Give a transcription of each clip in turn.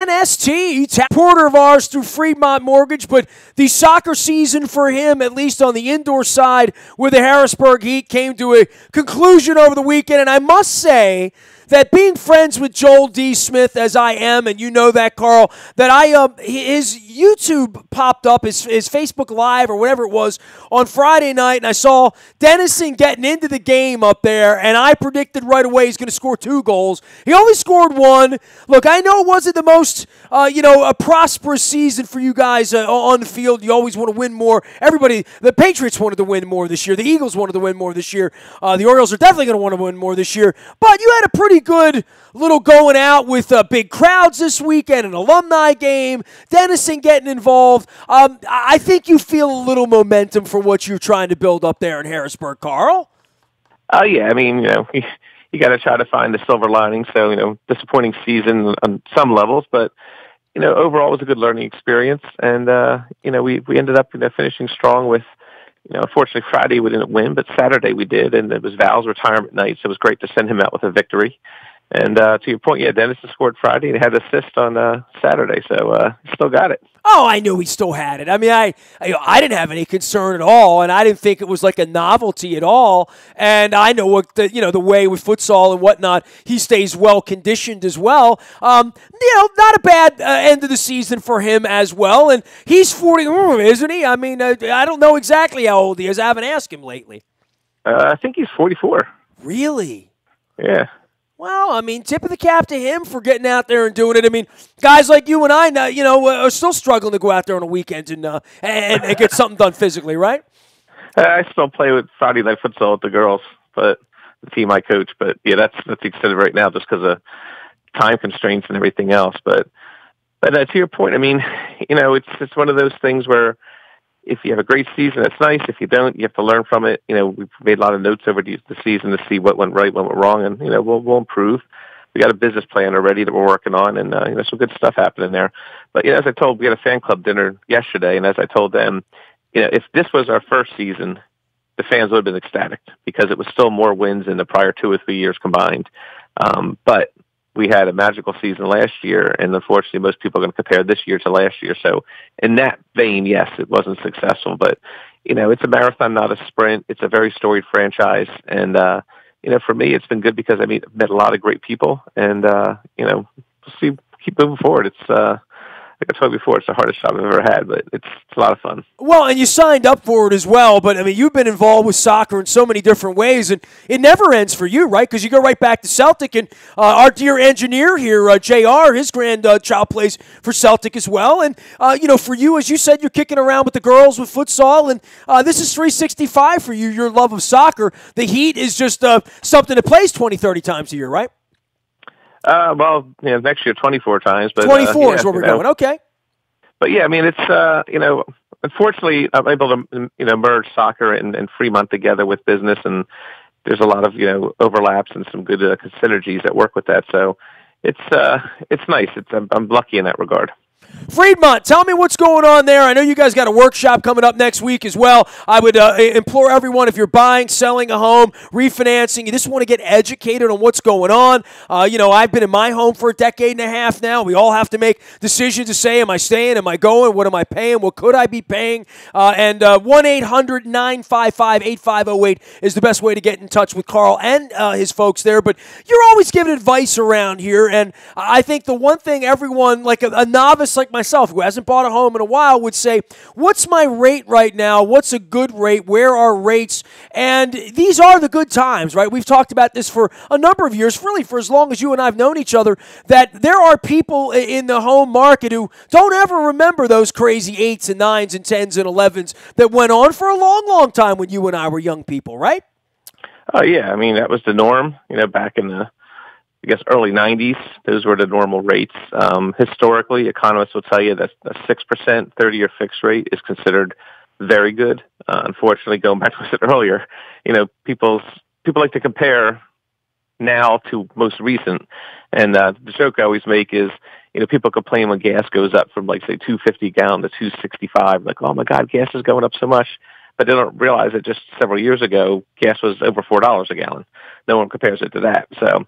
WNST, supporter of ours through Fremont Mortgage, but the soccer season for him, at least on the indoor side with the Harrisburg Heat, came to a conclusion over the weekend. And I must say that being friends with Joel D. Smith, as I am, and you know that, Carl, that his YouTube popped up, his Facebook Live or whatever it was, on Friday night, and I saw Dennison getting into the game up there, and I predicted right away he's going to score 2 goals. He only scored 1. Look, I know it wasn't the most, a prosperous season for you guys on the field. You always want to win more. Everybody, the Patriots wanted to win more this year. The Eagles wanted to win more this year. The Orioles are definitely going to want to win more this year. But you had a pretty good little going out with big crowds this weekend, an alumni game, Dennison getting involved. I think you feel a little momentum for what you're trying to build up there in Harrisburg, Carl. Oh, yeah. I mean, you got to try to find the silver lining. So, disappointing season on some levels, but, overall it was a good learning experience. And, we ended up finishing strong with, unfortunately Friday we didn't win, but Saturday we did. And it was Val's retirement night, so it was great to send him out with a victory. And to your point, yeah, Dennison scored Friday and had an assist on Saturday, so still got it. Oh, I knew he still had it. I mean, I didn't have any concern at all, and I didn't think it was like a novelty at all. And I know what the way with futsal and whatnot, he stays well conditioned as well. Not a bad end of the season for him as well. And he's 40, isn't he? I mean, I don't know exactly how old he is. I haven't asked him lately. I think he's 44. Really? Yeah. Well, I mean, tip of the cap to him for getting out there and doing it. I mean, guys like you and I, are still struggling to go out there on the weekends and get something done physically, right? I still play with Friday night futsal with the girls, but the team I coach. But yeah, that's the extent of it right now, just because of time constraints and everything else. But to your point, I mean, it's one of those things where if you have a great season, that's nice. If you don't, you have to learn from it. We've made a lot of notes over the season to see what went right, what went wrong, and, we'll improve. We got a business plan already that we're working on, and, some good stuff happening there. But, as I told, we had a fan club dinner yesterday, and as I told them, if this was our first season, the fans would have been ecstatic because it was still more wins than the prior 2 or 3 years combined. But we had a magical season last year, and unfortunately most people are going to compare this year to last year. So in that vein, yes, it wasn't successful, but, it's a marathon, not a sprint. It's a very storied franchise. And, for me, it's been good because I've met a lot of great people, and, we'll see, keep moving forward. It's, like I told you before, it's the hardest job I've ever had, but it's a lot of fun. Well, and you signed up for it as well, but, I mean, you've been involved with soccer in so many different ways, and it never ends for you, right? Because you go right back to Celtic, and our dear engineer here, JR, his grandchild plays for Celtic as well. And, for you, as you said, you're kicking around with the girls with futsal, and this is 365 for you, your love of soccer. The Heat is just something that plays 20, 30 times a year, right? Next year 24 times, but 24 is where we're going. Okay. But yeah, I mean, it's unfortunately I'm able to merge soccer and Fremont together with business, and there's a lot of overlaps and some good synergies that work with that. So it's nice. I'm lucky in that regard. Fremont, tell me what's going on there. I know you guys got a workshop coming up next week as well. I would implore everyone, if you're buying, selling a home, refinancing, you just want to get educated on what's going on. I've been in my home for a decade and a half now. We all have to make decisions to say, am I staying, am I going, what am I paying, what could I be paying? And 1-800-955-8508 is the best way to get in touch with Carl and his folks there. But you're always giving advice around here, and I think the one thing everyone, like a novice like myself who hasn't bought a home in a while, would say, what's my rate right now? What's a good rate? Where are rates? And these are the good times, right? We've talked about this for a number of years, really for as long as you and I have known each other, that there are people in the home market who don't ever remember those crazy 8s and 9s and 10s and 11s that went on for a long, long time when you and I were young people, right? Oh, yeah. I mean, that was the norm, back in the early 90s. Those were the normal rates. Historically, economists will tell you that a 6% 30-year fixed rate is considered very good. Unfortunately, going back to what I said earlier, people like to compare now to most recent. And the joke I always make is, people complain when gas goes up from, like, say, $2.50 a gallon to $2.65. Like, oh, my God, gas is going up so much. but they don't realize that just several years ago, gas was over $4 a gallon. No one compares it to that. So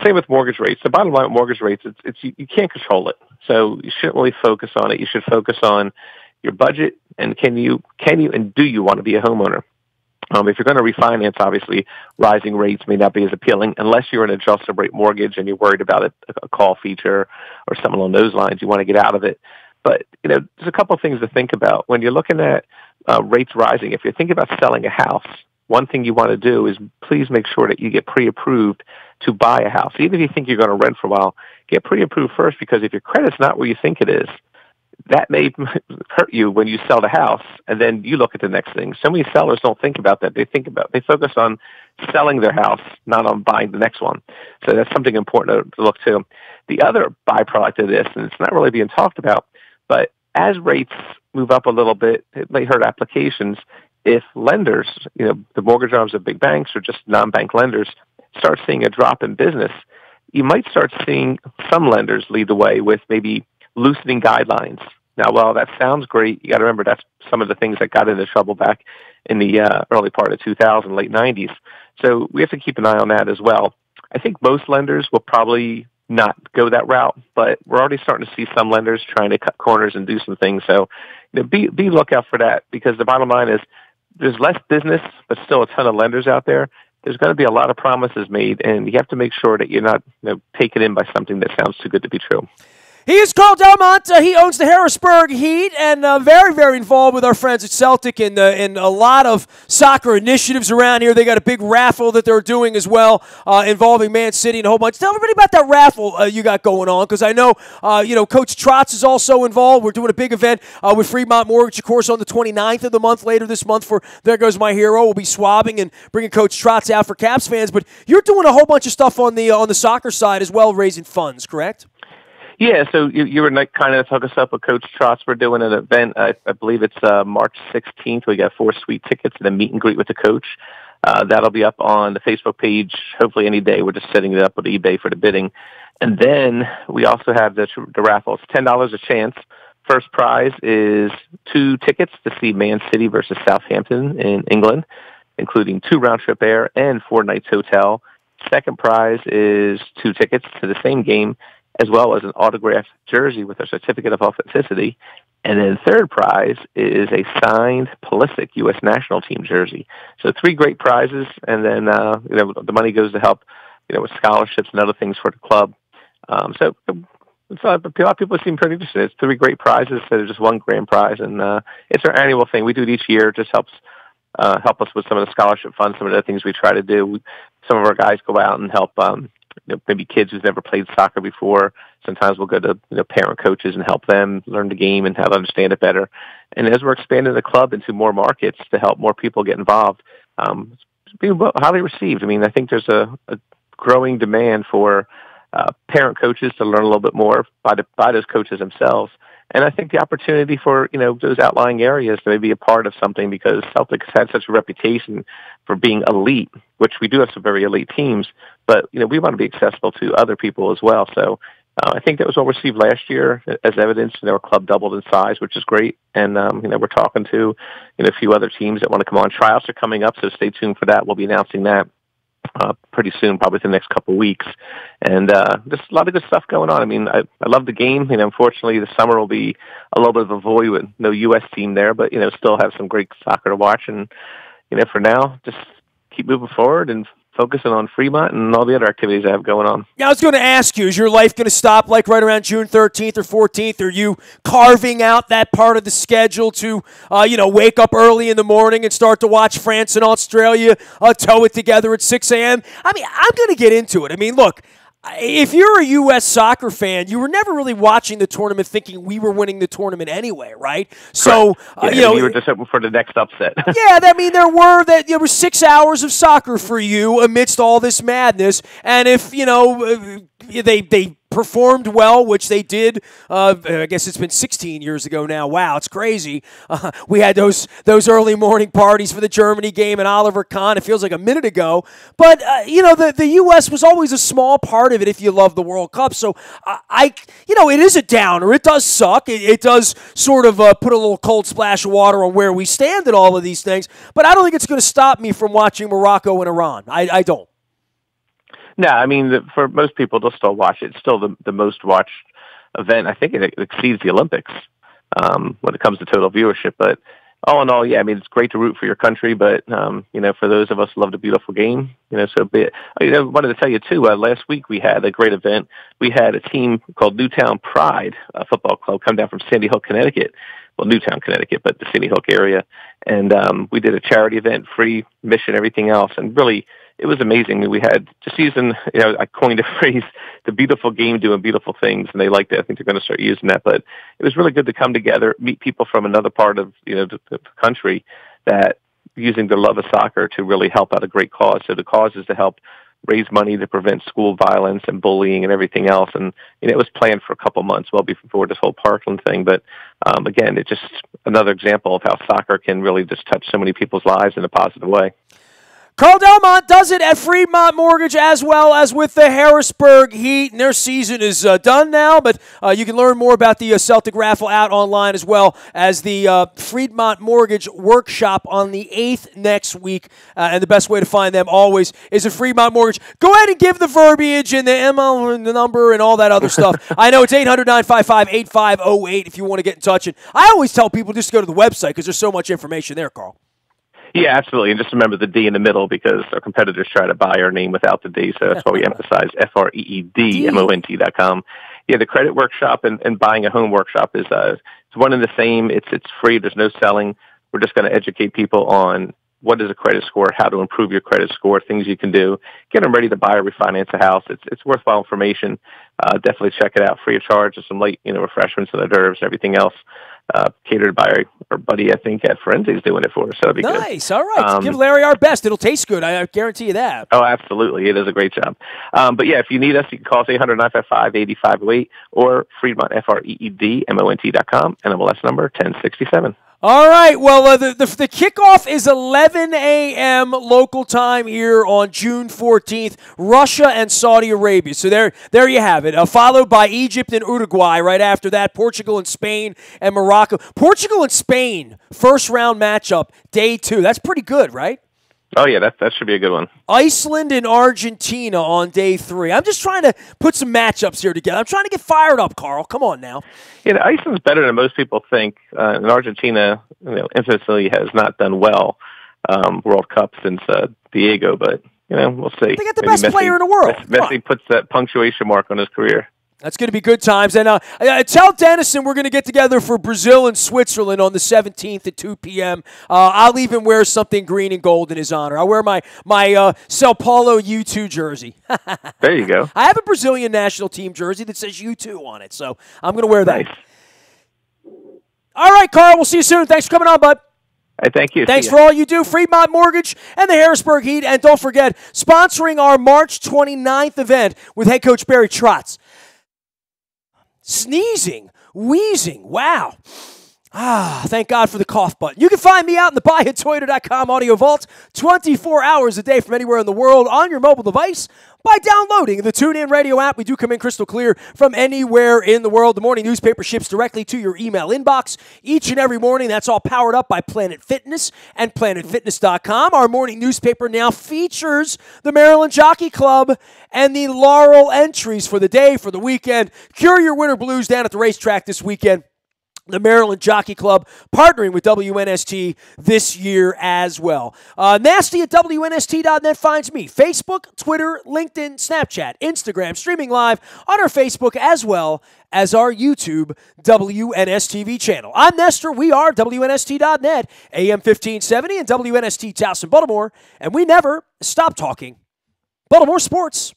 same with mortgage rates. The bottom line with mortgage rates, it's you can't control it. So you shouldn't really focus on it. You should focus on your budget and can you and do you want to be a homeowner? If you're going to refinance, obviously, rising rates may not be as appealing unless you're in an adjustable rate mortgage and you're worried about a call feature or something along those lines. You want to get out of it. But, there's a couple of things to think about. When you're looking at rates rising, if you're thinking about selling a house, one thing you want to do is please make sure that you get pre-approved to buy a house. Even if you think you're going to rent for a while, get pre-approved first, because if your credit's not where you think it is, that may hurt you when you sell the house, and then you look at the next thing. So many sellers don't think about that. They focus on selling their house, not on buying the next one. So that's something important to look to. The other byproduct of this, and it's not really being talked about, but as rates move up a little bit, it may hurt applications. If lenders, the mortgage arms of big banks or just non-bank lenders, start seeing a drop in business, you might start seeing some lenders lead the way with maybe loosening guidelines. Now, while that sounds great, you got to remember that's some of the things that got into trouble back in the early part of 2000, late 90s. So we have to keep an eye on that as well. I think most lenders will probably not go that route, but we're already starting to see some lenders trying to cut corners and do some things. So be lookout for that, because the bottom line is there's less business, but still a ton of lenders out there. There's going to be a lot of promises made, and you have to make sure that you're not taken in by something that sounds too good to be true. He is Carl Delmont. He owns the Harrisburg Heat, and very, very involved with our friends at Celtic in a lot of soccer initiatives around here. They got a big raffle that they're doing as well, involving Man City and a whole bunch. Tell everybody about that raffle you got going on, because I know, Coach Trotz is also involved. We're doing a big event with Fremont Mortgage, of course, on the 29th of the month, later this month, for There Goes My Hero. We'll be swabbing and bringing Coach Trotz out for Caps fans. But you're doing a whole bunch of stuff on the soccer side as well, raising funds, correct? Yeah, so you were kind of hook us up with Coach Trotz. We're doing an event, I believe it's March 16th. We got 4 sweet tickets and a meet and greet with the coach. That'll be up on the Facebook page hopefully any day. We're just setting it up with eBay for the bidding. And then we also have the raffle. It's $10 a chance. First prize is 2 tickets to see Man City versus Southampton in England, including 2 round-trip air and 4 nights hotel. Second prize is 2 tickets to the same game, as well as an autographed jersey with a certificate of authenticity. And then third prize is a signed Pulisic U.S. national team jersey. So 3 great prizes, and then the money goes to help with scholarships and other things for the club. So a lot of people seem pretty interested. It's 3 great prizes instead of just 1 grand prize, and it's our annual thing. We do it each year. It just help us with some of the scholarship funds, some of the things we try to do. Some of our guys go out and help maybe kids who've never played soccer before. Sometimes we'll go to parent coaches and help them learn the game and how to understand it better. And as we're expanding the club into more markets to help more people get involved, it's being highly received. I mean, I think there's a growing demand for parent coaches to learn a little bit more by those coaches themselves. And I think the opportunity for, those outlying areas to maybe be a part of something, because Celtics had such a reputation for being elite, which we do have some very elite teams, but, we want to be accessible to other people as well. So I think that was well received last year, as evidence. Our club doubled in size, which is great. And, we're talking to, a few other teams that want to come on. Tryouts are coming up, so stay tuned for that. We'll be announcing that pretty soon, probably within the next couple of weeks. And there's a lot of good stuff going on. I mean, I love the game. Unfortunately, the summer will be a little bit of a void with no U.S. team there, but, still have some great soccer to watch. And, for now, just keep moving forward and focusing on Fremont and all the other activities I have going on. Yeah, I was going to ask you, is your life going to stop like right around June 13th or 14th? Are you carving out that part of the schedule to, wake up early in the morning and start to watch France and Australia tow it together at 6 a.m.? I mean, I'm going to get into it. I mean, look, if you're a U.S. soccer fan, you were never really watching the tournament thinking we were winning the tournament anyway, right? So, you were just hoping for the next upset. Yeah, I mean, there were 6 hours of soccer for you amidst all this madness, and if, they performed well, which they did. I guess it's been 16 years ago now. Wow, it's crazy. We had those early morning parties for the Germany game and Oliver Kahn. It feels like a minute ago. But, the U.S. was always a small part of it if you love the World Cup. So, it is a downer. It does suck. It does sort of put a little cold splash of water on where we stand in all of these things. But I don't think it's going to stop me from watching Morocco and Iran. I don't. No, I mean, for most people, they'll still watch it. It's still the most watched event. I think it exceeds the Olympics when it comes to total viewership. But all in all, yeah, I mean, it's great to root for your country. But, for those of us who love the beautiful game, so be it. I wanted to tell you, too, last week we had a great event. We had a team called Newtown Pride Football Club come down from Sandy Hook, Connecticut. Well, Newtown, Connecticut, but the Sandy Hook area. And we did a charity event, free mission, everything else. And really, it was amazing. We had the season, I coined a phrase, the beautiful game doing beautiful things, and they liked it. I think they're going to start using that. But it was really good to come together, meet people from another part of the country that using their love of soccer to really help out a great cause. So the cause is to help raise money to prevent school violence and bullying and everything else. And it was planned for a couple months, well before this whole Parkland thing. But again, it's just another example of how soccer can really just touch so many people's lives in a positive way. Carl Delmont does it at Fremont Mortgage as well as with the Harrisburg Heat, and their season is done now, but you can learn more about the Celtic raffle out online as well as the Fremont Mortgage Workshop on the 8th next week, and the best way to find them always is at Fremont Mortgage. Go ahead and give the verbiage and the MO and the number and all that other stuff. I know it's 800-955-8508 if you want to get in touch, and I always tell people just to go to the website because there's so much information there, Carl. Yeah, absolutely. And just remember the D in the middle because our competitors try to buy our name without the D. So that's why we emphasize FREEDMONT.com. Yeah, the credit workshop and buying a home workshop is it's one and the same. It's free. There's no selling. We're just going to educate people on what is a credit score, how to improve your credit score, things you can do, get them ready to buy or refinance a house. It's worthwhile information. Definitely check it out free of charge. There's some light, refreshments and hors d'oeuvres and everything else. Catered by our buddy, I think, at Forensi's doing it for us. So that'd be good. Nice. All right. Give Larry our best. It'll taste good. I guarantee you that. Oh, absolutely. It is a great job. But yeah, if you need us, you can call us 800-955-8508 or Fremont, FREEDMONT.com, NMLS number 1067. All right. Well, the kickoff is 11 a.m. local time here on June 14th, Russia and Saudi Arabia. So there you have it. Followed by Egypt and Uruguay right after that, Portugal and Spain and Morocco. Portugal and Spain, first round matchup, day 2. That's pretty good, right? Oh, yeah, that should be a good one. Iceland and Argentina on day 3. I'm just trying to put some matchups here together. I'm trying to get fired up, Carl. Come on now. Yeah, Iceland's better than most people think. And Argentina, infamously has not done well World Cup since Diego, but, we'll see. They got the best player in the world. Messi puts that punctuation mark on his career. That's going to be good times. And tell Dennison we're going to get together for Brazil and Switzerland on the 17th at 2 p.m. I'll even wear something green and gold in his honor. I'll wear my Sao Paulo U2 jersey. There you go. I have a Brazilian national team jersey that says U2 on it, so I'm going to wear that. Nice. All right, Carl, we'll see you soon. Thanks for coming on, bud. Hey, thank you. Thanks for all you do. Fremont Mortgage and the Harrisburg Heat. And don't forget, sponsoring our March 29th event with head coach Barry Trotz. Sneezing, wheezing, wow. Thank God for the cough button. You can find me out in the buyatoyota.com audio vault 24 hours a day from anywhere in the world on your mobile device by downloading the TuneIn Radio app. We do come in crystal clear from anywhere in the world. The morning newspaper ships directly to your email inbox each and every morning. That's all powered up by Planet Fitness and PlanetFitness.com. Our morning newspaper now features the Maryland Jockey Club and the Laurel entries for the day, for the weekend. Cure your winter blues down at the racetrack this weekend. The Maryland Jockey Club partnering with WNST this year as well. Nasty at WNST.net finds me. Facebook, Twitter, LinkedIn, Snapchat, Instagram, streaming live on our Facebook as well as our YouTube WNSTV channel. I'm Nestor. We are WNST.net, AM 1570 and WNST Towson, Baltimore, and we never stop talking Baltimore sports.